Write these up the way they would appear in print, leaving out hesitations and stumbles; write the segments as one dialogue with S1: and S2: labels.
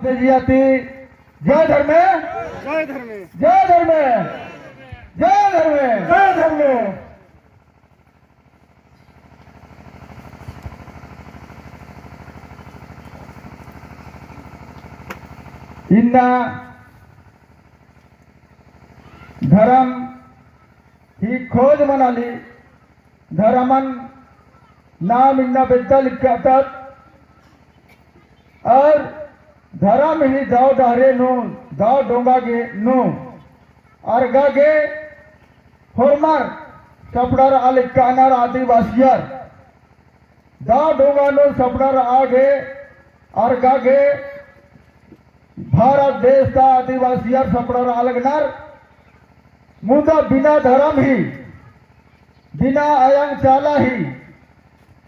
S1: जाती जय धर्म
S2: जय धर्म
S1: जय धर्म जय धर्म जय धर्म। इन्ना धर्म ही खोज म्हणाली धर्मन नाम इन्ना बेद्दा लिखतात और धर्म ही जाओ डहरे नो जाओ डोंगागे नो अर्गागे होरमार सपडार आले कानार आदिवासियार जाओ डोंगा नो सपडार आगे अर्गागे भारत देश का आदिवासियार सपडार आलगनार मुदा बिना धर्म ही बिना आयंग चाला ही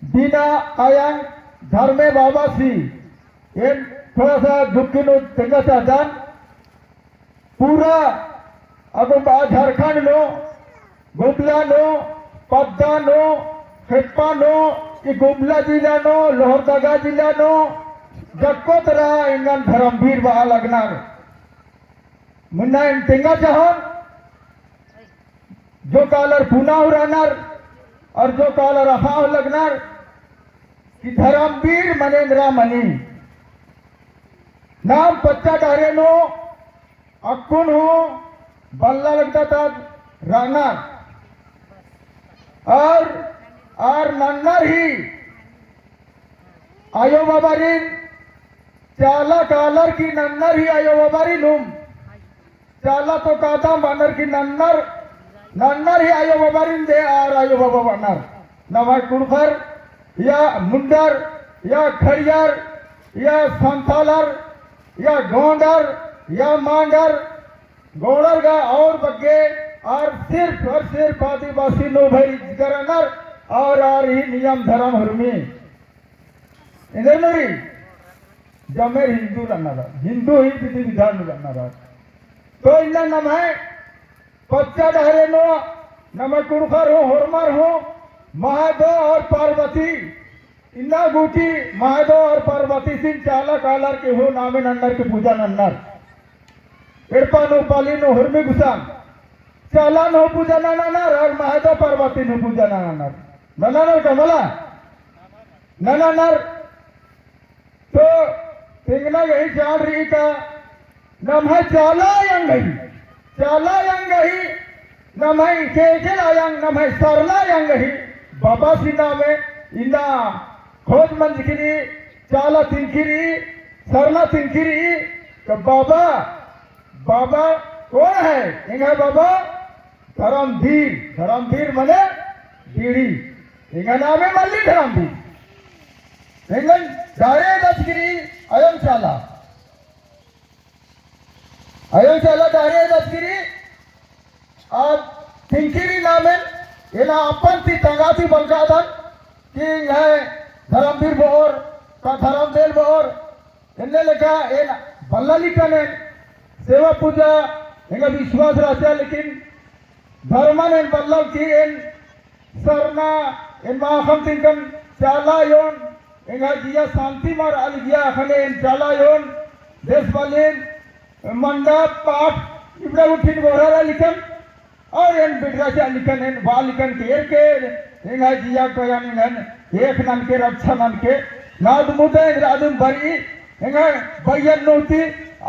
S1: बिना आयंग धर्मे बाबा सी थोड़ा सा दुखी नो तेंगा चाहतान पूरा अब झारखंड नो गुमला नो पद्दा नो खेपा नो कि गुमला जिला नो लोहरदगा जिला नो जक्कोतरा इंगन धर्मवीर बहा लगनार मुन्ना इन तेंगा चाहन जो कालर पुना रहनार और जो कालर अफाह लगनार कि धर्मवीर मनेंद्रा मनी नाम पच्चा डारे नो अक्कुन हो बल्ला लगता था राना और नन्नर ही आयो बाबारिन चाला कालर की नन्नर ही आयो बाबारी नुम चाला तो काता बानर की नन्नर ही आयो बाबारिन दे आर आयो बाबा बानर नवा कुड़खर या मुंडर या खड़ियार या संथालर या गोंडर या मांडर गोड़र का और बग्गे और सिर्फ आदिवासी नो भाई करनर और ही नियम धर्म हरमी इधर नरी जमेर हिंदू रन्नर हिंदू ही विधि विधान रन्नर तो इन्ना नम है पच्चा डहरे नो नम कुड़खर हो होरमर हो महादेव और पार्वती इन्ना गुटी महादेव और पार्वती सिंह चाला कालर के हो नामे नन्नर के पूजा नन्नर एड़पा नो पाली नो हुर्मी गुसान चाला नो पूजा नन्नर और महादेव पार्वती नो पूजा नन्नर नन्नर कमला नन्नर तो तिंगना यही जान रही का नम है चाला यंगही नम है केजल आयंग नम है सरला यंगही बाबा सिन्हा में इन्ना खोज मंजकिरी चाला तिंकिरी सरला तिंकिरी तो बाबा कौन है इंगा बाबा धर्मवीर मने बीड़ी इंगा नाम है मल्ली धर्मवीर इंगन दारे दसगिरी अयम चाला दारे दसगिरी अब तिंकिरी नाम है इना अपन ती तंगाती बलगादन कि है धर्मवीर बोर का धर्मदेल बोर इन्ने लेका इन बल्ला लिखने सेवा पूजा इनका विश्वास रहता लेकिन धर्मन इन बल्ला की इन सरना इन माखम तिंकन चाला योन इनका जिया शांति मार अल जिया खने इन चाला योन देश वालेन मंडप पाठ इब्रा उठिन बोरा लिखन और इन बिटरा से लिखन इन वाल लिखन के इंगा जिया को यानी नन एक नन के रक्षा नन के नाद मुदे रादुम बरी इंगा बयन नोती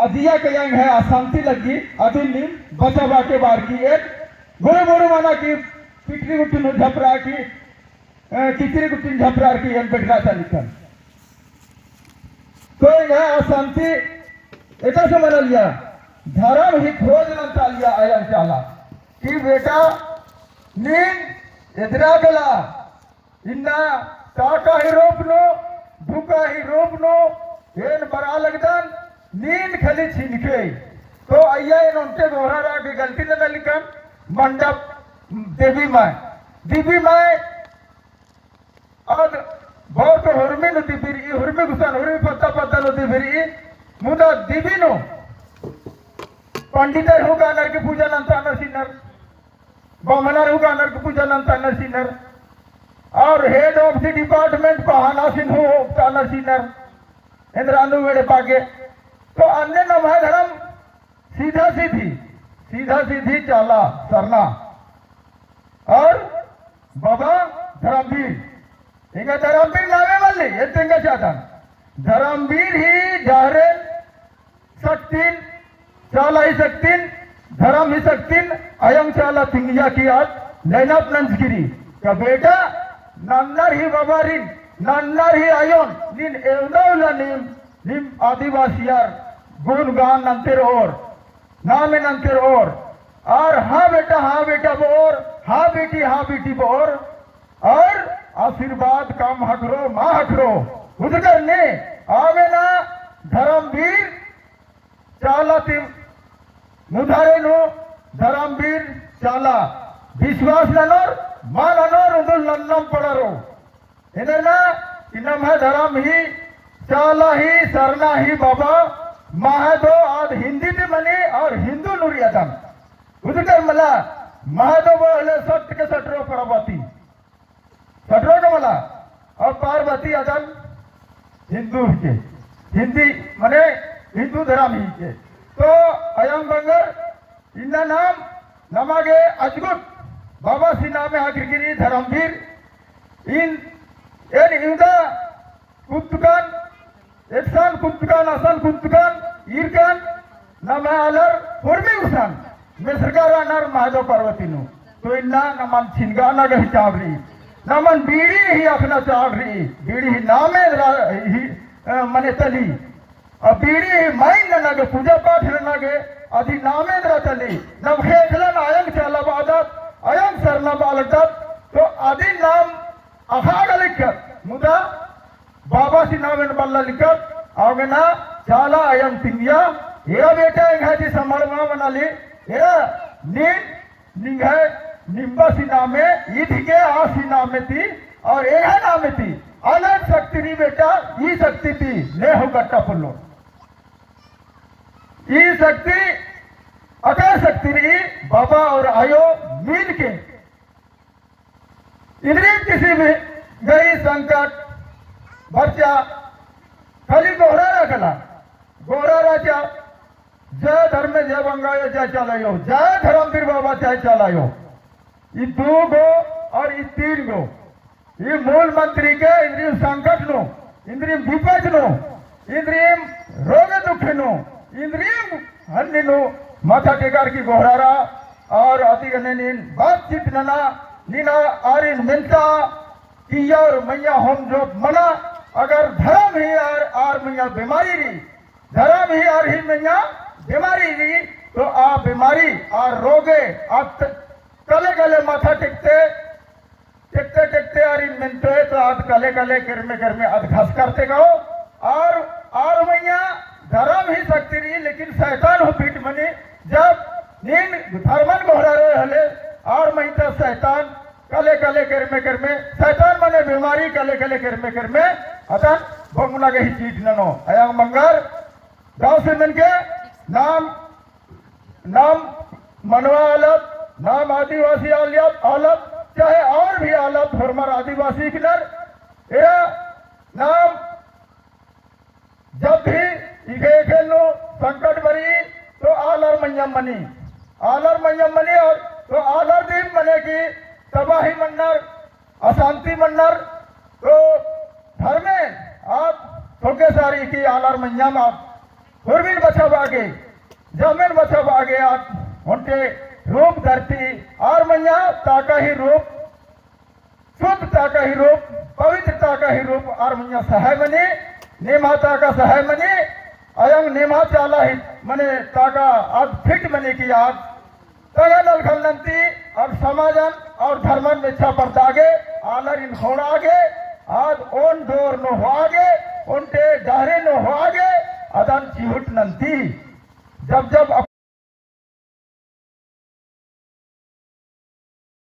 S1: अदिया के यंग है अशांति लगी अदिन नीम बचा बाके बार की एक गोरे माना की पिटरी गुट्टी झपरा की किचरी गुट्टी झपरा की इन बिटरा से लिखन तो इंगा अशांति ऐसा से मना लिया धर्म ही खोज नंता लिया आयन चाला कि बेटा नीम एदरा गला इन्ना टाका ही रोपनो भूका ही रोपनो एन बरा लगदन नींद खली छिनके तो आइया इन उनके गोहरा रा की गलती न लिखन मंडप देवी माय और बहुत हुर्मी नो दिबिरी हुर्मी गुसान हुर्मी पत्ता नो दिबिरी मुदा दिबी नो पंडित होगा नर की पूजा नंता नरसिनर बमनर होगा नर की पूजा नंता नरसिनर और हेड ऑफ द डिपार्टमेंट को हाना सिंह हो नरसिनर इंद्रानु वेड़े पाके तो अन्य नाम है धर्म सीधा सीधी चाला सरना और बाबा धर्मवीर इंगा धर्मवीर नावे वाले ये तेंगा चाहता धर्मवीर ही जाहरे सकतीन चाला ही सकतीन धर्म ही सकतीन अयम चाला थिंगिया की आज लैनअप नंसगिरी का बेटा नन्नर ही बाबारिन नन्नर ही आयोन निन एवदाउला निम आदिवासियार गुणगान नंतर और नाम नंतर और हाँ बेटा बोर हाँ बेटी बोर और आशीर्वाद काम हकरो माँ हकरो उधर ने आवे ना धर्मवीर चाला मुधारे नो धर्मवीर चाला विश्वास ननोर मां ननोर उधर नन्नम पड़रो इधर ना इनम है धर्म ही चाला ही सरना ही बाबा महादो आज हिंदी में मने और हिंदू नुरियादम उधर मला महादो बोले 60 के 70 पार्वती 70 का मला और पार्वती अदम हिंदू के हिंदी मने हिंदू धर्म ही के तो अयम बंगर इनका नाम नमागे अजगुट बाबा सिन्हा में हाकिरगिरी धर्मवीर इन इंदा कुत्तुकान एकसान कुत्तुकान असन कुत्तुकान ईरकान नमा अलर फुर्मी उसान में सरकार अनार महादेव पार्वती नु तो इन्ना नमन छिनगाना गही चावरी नमन बीड़ी ही अखना चावरी बीड़ी ही नामे ही मने तली अब बीड़ी ही माइन न नगे पूजा पाठ न नगे अधि नामे द्रा तली नव खेखलन आयंग चाला बादत आयंग सरना बालटत तो आदि नाम अखाग लिखत मुदा बाबा सी नाम बल्ला लिखत आगे ना चाला आयंग तिंगिया ये बेटा इंघाजी संभालवा मनाली ये निंघे निम्बा सी नामे इधिके आ सी नामे थी और एक नामे थी अनंत शक्ति री बेटा ये शक्ति थी ले हो गट्टा पुल्लो ये शक्ति अगर शक्ति री बाबा और आयो मिल के इधर किसी भी गई संकट बच्चा खाली गोहरा रखला गोहरा राजा जय धर्म में जय बंगायो जय चलायो जय धर्मवीर बाबा जय चलायो ये 2 गो और ये 3 गो ये मूल मंत्री के इंद्रियम संकट नो इंद्रियम विपज नो इंद्रियम रोग दुख नो इंद्रियम हन्नी नो माथा टेकार की गोहरारा और अति गने बातचीत नना नीना आरिन मिलता कि और मैया हम जो मना अगर धर्म ही आर मैया बीमारी री धर्म ही आर ही मैया बीमारी री तो आ बीमारी आर रोगे आप कले कले माथा टेकते आर इन मिनटे तो आज कले कर में आज घस करते गो और मैया धर्म ही सकती रही लेकिन शैतान हो पीठ मनी जब नीन धर्मन गोहरा रहे हले और मैं तो शैतान कले कर में शैतान मने बीमारी कले कर में अतन भोगना के ही चीज ननो अयंग मंगर गांव से मन के नाम मनवा आलत नाम आदिवासी आलत चाहे और भी आलत हमारा आदिवासी किनर ये नाम जब भी इके खेलो संकट बरी तो आलर मैयम मनी और तो आलर दिन मने की तबाही मन्नर अशांति मन्नर तो घर में आप थोड़े सारी की आलर मैयम आप हुरबिन बचब आगे जमीन बचब आगे आप उनके रूप धरती और मैया ताका ही रूप शुद्धता का ही रूप पवित्रता का ही रूप और मैया सहाय मनी नेमाता का सहाय मनी अयंग नेमा चाला ही मने ताका आज फिट मने की आज तगनल खलनंती और समाजन और धर्मन में इच्छा पड़ता आगे आलर इन खोड़ आगे आज ओन डोर नो हो आगे उनटे डहरे नो हो आगे अदन चिहुट नंती जब